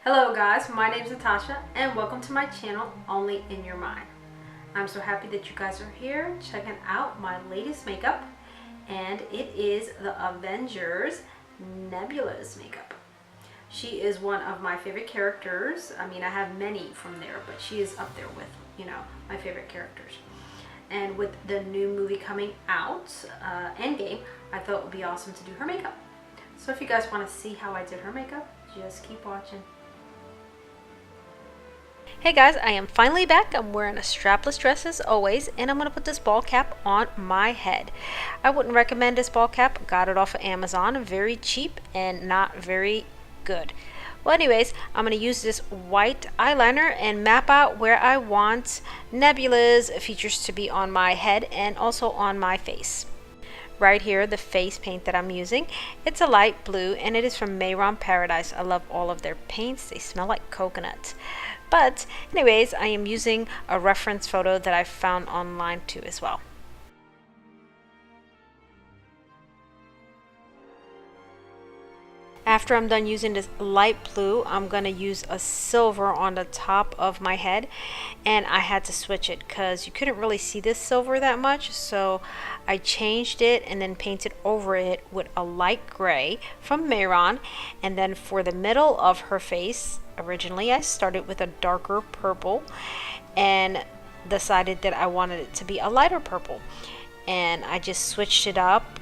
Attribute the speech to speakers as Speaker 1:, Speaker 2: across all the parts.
Speaker 1: Hello guys, my name is Natasha and welcome to my channel, Only in Your Mind. I'm so happy that you guys are here checking out my latest makeup, and it is the Avengers Nebula's makeup. She is one of my favorite characters. I mean, I have many from there, but she is up there with, my favorite characters. And with the new movie coming out, Endgame, I thought it would be awesome to do her makeup. So if you guys want to see how I did her makeup, just keep watching. Hey guys, I am finally back. I'm wearing a strapless dress as always, and I'm going to put this ball cap on my head. I wouldn't recommend this ball cap. Got it off of Amazon. Very cheap and not very good. Well, anyways, I'm going to use this white eyeliner and map out where I want Nebula's features to be on my head and also on my face. Right here, the face paint that I'm using, it's a light blue and it is from Mehron Paradise. I love all of their paints. They smell like coconut. But anyways, I am using a reference photo that I found online too as well. After I'm done using this light blue, I'm going to use a silver on the top of my head, and I had to switch it because you couldn't really see this silver that much, so I changed it and then painted over it with a light gray from Mehron. And then for the middle of her face, originally I started with a darker purple and decided that I wanted it to be a lighter purple, and I just switched it up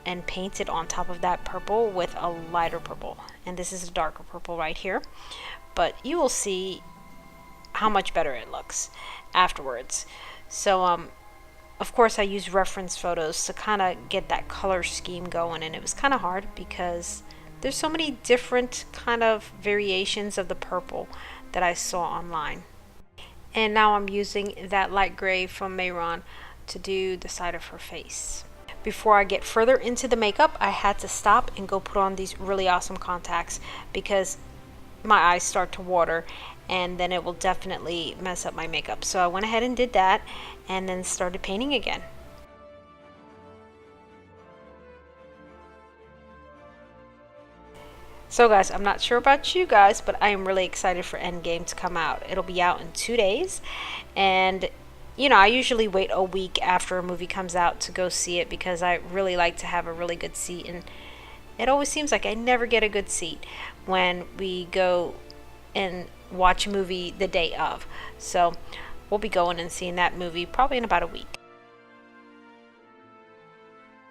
Speaker 1: and painted on top of that purple with a lighter purple. And this is a darker purple right here, but you will see how much better it looks afterwards. So of course I used reference photos to kind of get that color scheme going, and it was kind of hard because there's so many different kind of variations of the purple that I saw online. And now I'm using that light gray from Mehron to do the side of her face. Before I get further into the makeup, I had to stop and go put on these really awesome contacts because my eyes start to water and then it will definitely mess up my makeup. So I went ahead and did that and then started painting again. So guys, I'm not sure about you guys, but I am really excited for Endgame to come out. It'll be out in 2 days, and I usually wait a week after a movie comes out to go see it because I really like to have a really good seat, and it always seems like I never get a good seat when we go and watch a movie the day of. So we'll be going and seeing that movie probably in about a week.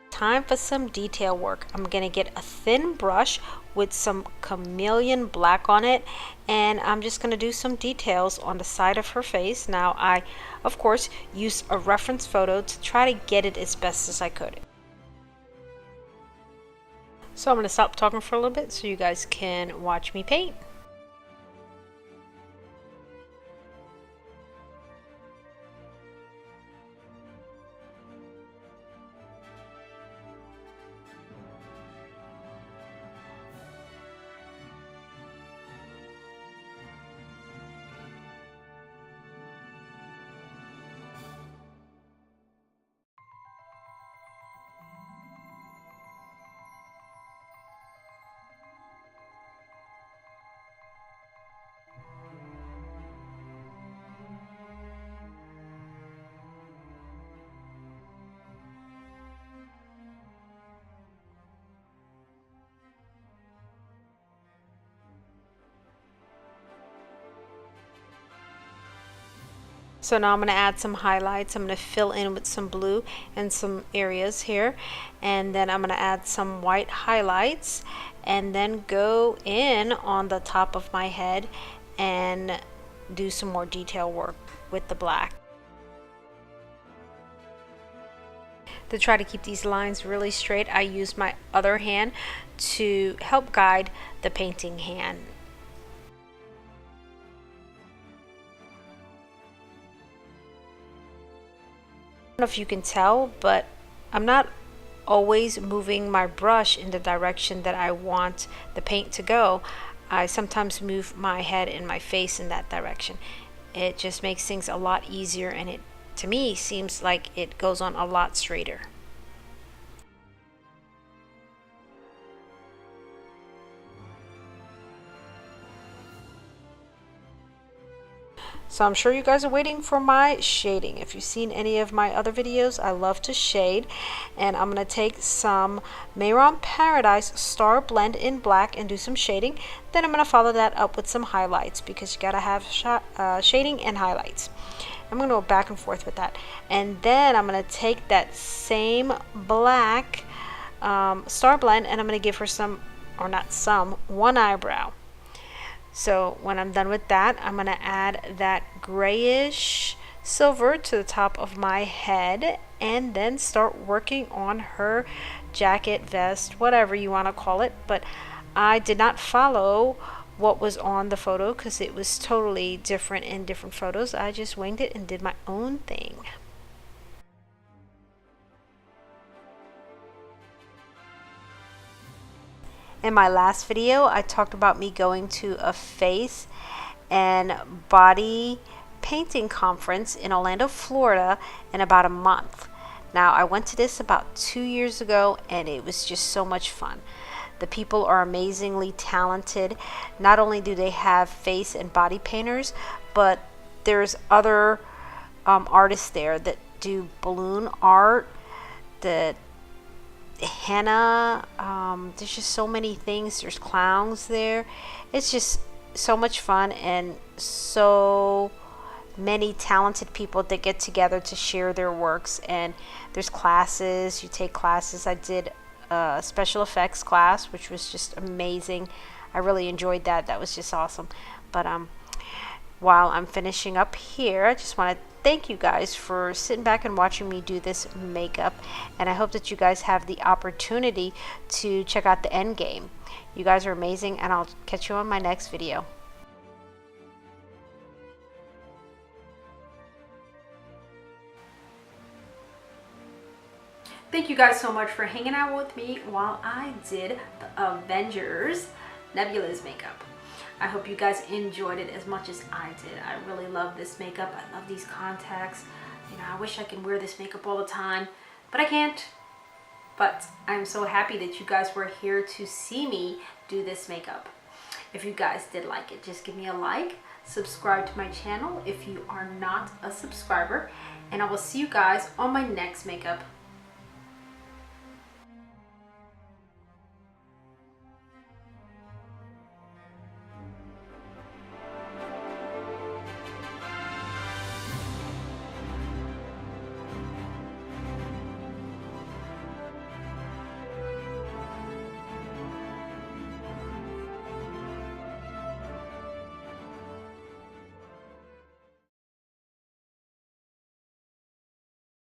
Speaker 1: Time for some detail work. I'm going to get a thin brush with some Cameleon black on it, and I'm just going to do some details on the side of her face. Now I of course used a reference photo to try to get it as best as I could. So I'm going to stop talking for a little bit so you guys can watch me paint. So now I'm going to add some highlights. I'm going to fill in with some blue and some areas here, and then I'm going to add some white highlights and then go in on the top of my head and do some more detail work with the black. To try to keep these lines really straight, I use my other hand to help guide the painting hand. I don't know if you can tell, but I'm not always moving my brush in the direction that I want the paint to go. I sometimes move my head and my face in that direction. It just makes things a lot easier, and it, to me, seems like it goes on a lot straighter. So I'm sure you guys are waiting for my shading. If you've seen any of my other videos, I love to shade. And I'm going to take some Mehron Paradise Star Blend in black and do some shading. Then I'm going to follow that up with some highlights, because you got to have shading and highlights. I'm going to go back and forth with that. And then I'm going to take that same black Star Blend, and I'm going to give her some, or not some, one eyebrow. So when I'm done with that, I'm going to add that grayish silver to the top of my head, and then start working on her jacket, vest, whatever you want to call it. But I did not follow what was on the photo because it was totally different in different photos. I just winged it and did my own thing. In my last video, I talked about me going to a face and body painting conference in Orlando, Florida in about a month. Now, I went to this about 2 years ago, and it was just so much fun. The people are amazingly talented. Not only do they have face and body painters, but there's other artists there that do balloon art, that henna, there's just so many things. There's clowns there. It's just so much fun, and so many talented people that get together to share their works. And there's classes, you take classes. I did a special effects class, which was just amazing. I really enjoyed that. That was just awesome. But while I'm finishing up here, I just want to thank you guys for sitting back and watching me do this makeup, and I hope that you guys have the opportunity to check out the end game. You guys are amazing, and I'll catch you on my next video. Thank you guys so much for hanging out with me while I did the Avengers Nebula's makeup. I hope you guys enjoyed it as much as I did. I really love this makeup. I love these contacts. You know, I wish I could wear this makeup all the time, but I can't. But I'm so happy that you guys were here to see me do this makeup. If you guys did like it, just give me a like, subscribe to my channel if you are not a subscriber, and I will see you guys on my next makeup.